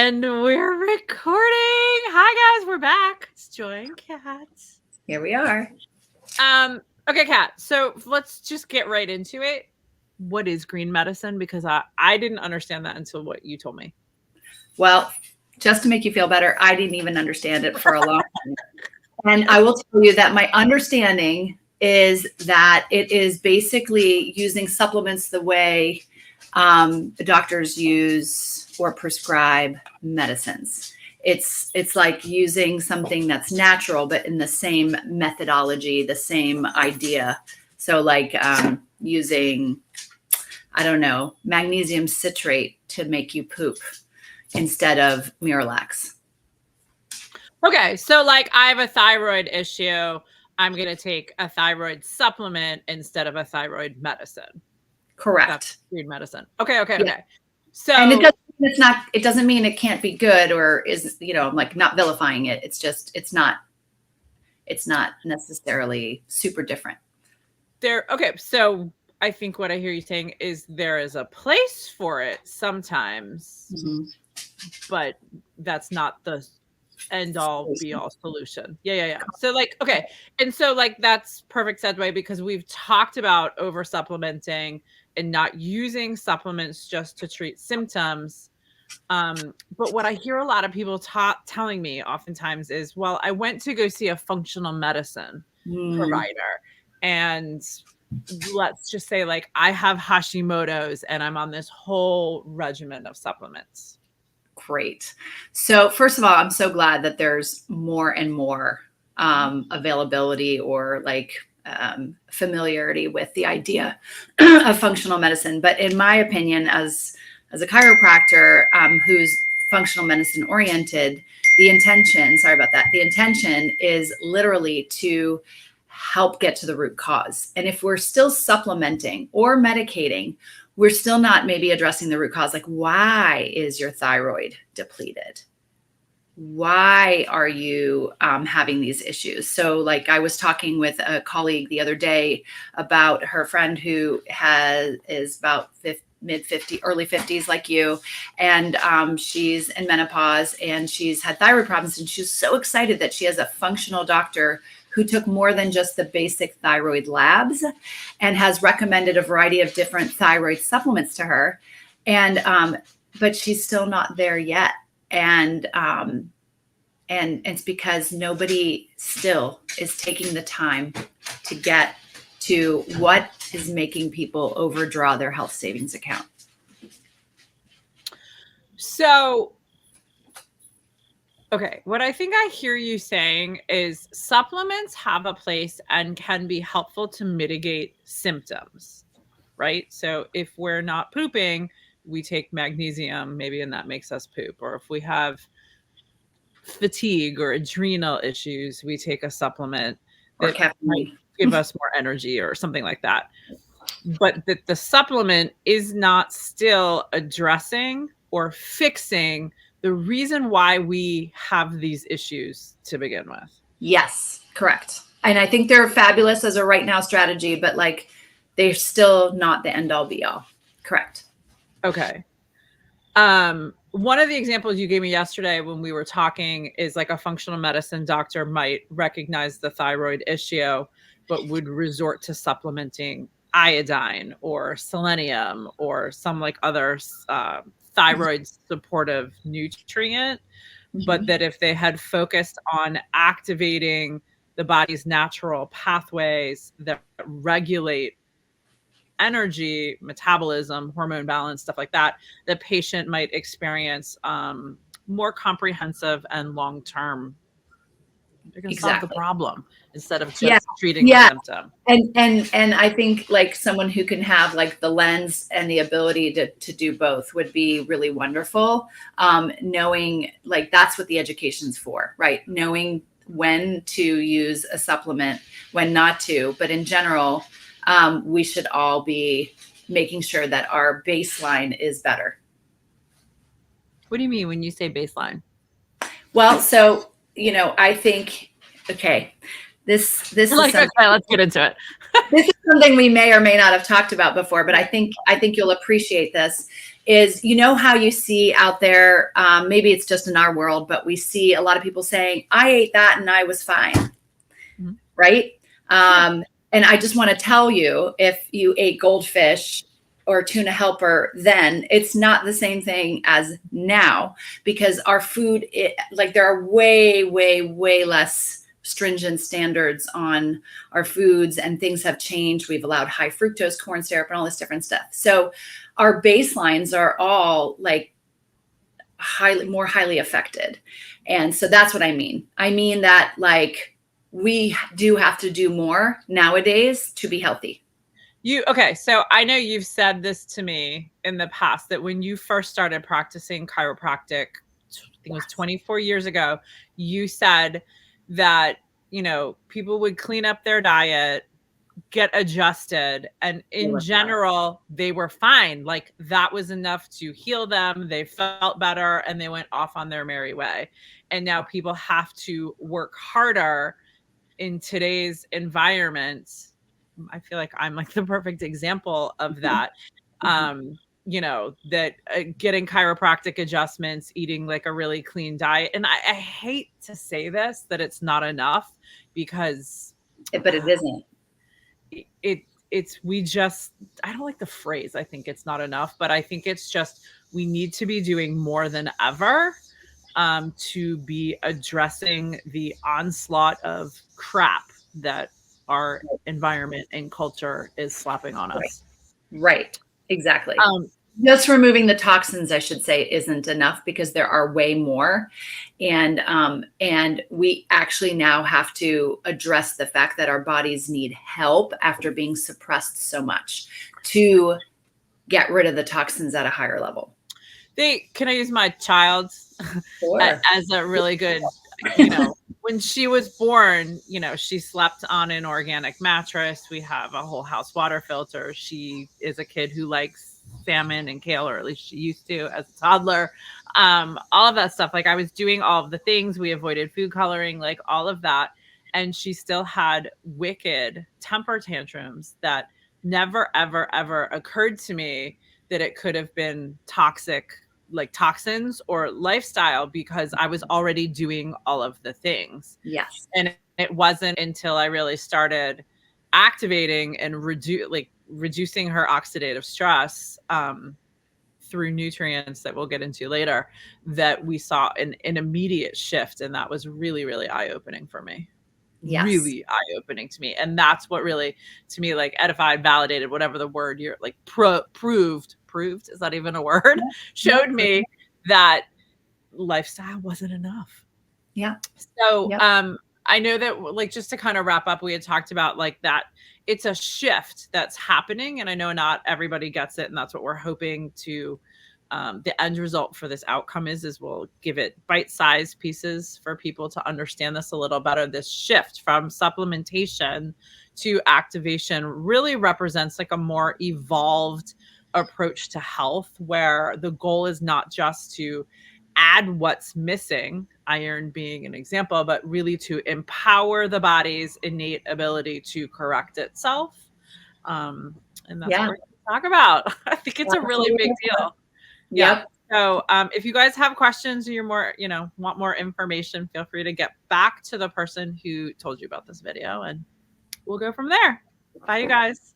And we're recording. Hi guys, we're back. It's Joy and Kat. Here we are. Okay, Kat. So let's just get right into it. What is green medicine? Because I didn't understand that until what you told me. Well, just to make you feel better, I didn't even understand it for a long time. And I will tell you that my understanding is that it is basically using supplements the way doctors use or prescribe medicines. It's like using something that's natural, but in the same methodology, the same idea. So like using, I don't know, magnesium citrate to make you poop instead of Miralax. Okay, so like I have a thyroid issue. I'm going to take a thyroid supplement instead of a thyroid medicine. Correct. That's green medicine. Okay. Yeah. Okay. So and it doesn't mean it can't be good or is, like not vilifying it. It's just, it's not necessarily super different. Okay. So I think what I hear you saying is there is a place for it sometimes, but that's not the end all be all solution. Yeah. So like, okay. And so like, that's perfect segue because we've talked about over supplementing and not using supplements just to treat symptoms. But what I hear a lot of people telling me oftentimes is, well, I went to go see a functional medicine provider and let's just say like I have Hashimoto's and I'm on this whole regimen of supplements. Great. So first of all, I'm so glad that there's more and more availability or like familiarity with the idea of functional medicine. But in my opinion, as a chiropractor who's functional medicine oriented, the intention is literally to help get to the root cause. And if we're still supplementing or medicating, we're still not maybe addressing the root cause. Like, why is your thyroid depleted? Why are you having these issues? So like I was talking with a colleague the other day about her friend who is about mid-50s, early 50s like you. And she's in menopause and she's had thyroid problems. And she's so excited that she has a functional doctor who took more than just the basic thyroid labs and has recommended a variety of different thyroid supplements to her. And, but she's still not there yet. And it's because nobody still is taking the time to get to what is making people overdraw their health savings account. So, okay, what I think I hear you saying is supplements have a place and can be helpful to mitigate symptoms, right? So if we're not pooping, we take magnesium, maybe, and that makes us poop. Or if we have fatigue or adrenal issues, we take a supplement that might give us more energy or something like that. But that the supplement is not still addressing or fixing the reason why we have these issues to begin with. Yes, correct. And I think they're fabulous as a right now strategy, but like they're still not the end all be all. Correct. Okay. One of the examples you gave me yesterday when we were talking is like a functional medicine doctor might recognize the thyroid issue, but would resort to supplementing iodine or selenium or some like other thyroid supportive nutrient. But that if they had focused on activating the body's natural pathways that regulate energy, metabolism, hormone balance, stuff like that, the patient might experience more comprehensive and long-term. They're going to solve the problem instead of just treating the symptom. And I think like someone who can have like the lens and the ability to do both would be really wonderful. Knowing like that's what the education's for, right? Knowing when to use a supplement, when not to, but in general, we should all be making sure that our baseline is better. What do you mean when you say baseline? Well, so, I think, okay, this is like, okay, let's get into it. This is something we may or may not have talked about before, but I think you'll appreciate this is, you know, how you see out there, maybe it's just in our world, but we see a lot of people saying, I ate that and I was fine. Mhm. Right. And I just want to tell you, if you ate goldfish or tuna helper, then it's not the same thing as now, because our food, like there are way, way, way less stringent standards on our foods, and things have changed. We've allowed high fructose corn syrup and all this different stuff. So our baselines are all like more highly affected. And so that's what I mean. I mean that like we do have to do more nowadays to be healthy. Okay, so I know you've said this to me in the past, that when you first started practicing chiropractic, I think it was 24 years ago, you said that, you know, people would clean up their diet, get adjusted, and in general, they were fine. Like that was enough to heal them. They felt better and they went off on their merry way. And now people have to work harder in today's environment. I feel like I'm like the perfect example of that. You know, that getting chiropractic adjustments, eating like a really clean diet. And I hate to say this, that it's not enough, because But it isn't. It's we just, I don't like the phrase, I think it's not enough, but I think it's just, we need to be doing more than ever to be addressing the onslaught of crap that our environment and culture is slapping on us. Right. Exactly. Just removing the toxins, I should say, isn't enough, because there are way more. And we actually now have to address the fact that our bodies need help after being suppressed so much to get rid of the toxins at a higher level. Can I use my child's Sure. as a really good, you know, when she was born, you know, she slept on an organic mattress. We have a whole house water filter. She is a kid who likes salmon and kale, or at least she used to as a toddler. All of that stuff. Like I was doing all of the things. We avoided food coloring, like all of that. And she still had wicked temper tantrums that never, ever, ever occurred to me that it could have been toxic, like toxins or lifestyle, because I was already doing all of the things. Yes. And it wasn't until I really started activating and reducing her oxidative stress through nutrients that we'll get into later, that we saw an immediate shift. And that was really, really eye-opening for me. Yes. Really eye-opening to me. And that's what really, to me, like edified, validated, whatever the word you're like, proved, is that even a word? Showed me that lifestyle wasn't enough. Yeah. So I know that, like, just to kind of wrap up, we had talked about like that it's a shift that's happening, and I know not everybody gets it, and that's what we're hoping to the end result for this outcome is we'll give it bite-sized pieces for people to understand this a little better. This shift from supplementation to activation really represents like a more evolved approach to health, where the goal is not just to add what's missing, iron being an example, but really to empower the body's innate ability to correct itself. And that's what we're going to talk about. I think it's a really big deal. Yeah. So if you guys have questions, or you're more, you know, want more information, feel free to get back to the person who told you about this video, and we'll go from there. Bye, you guys.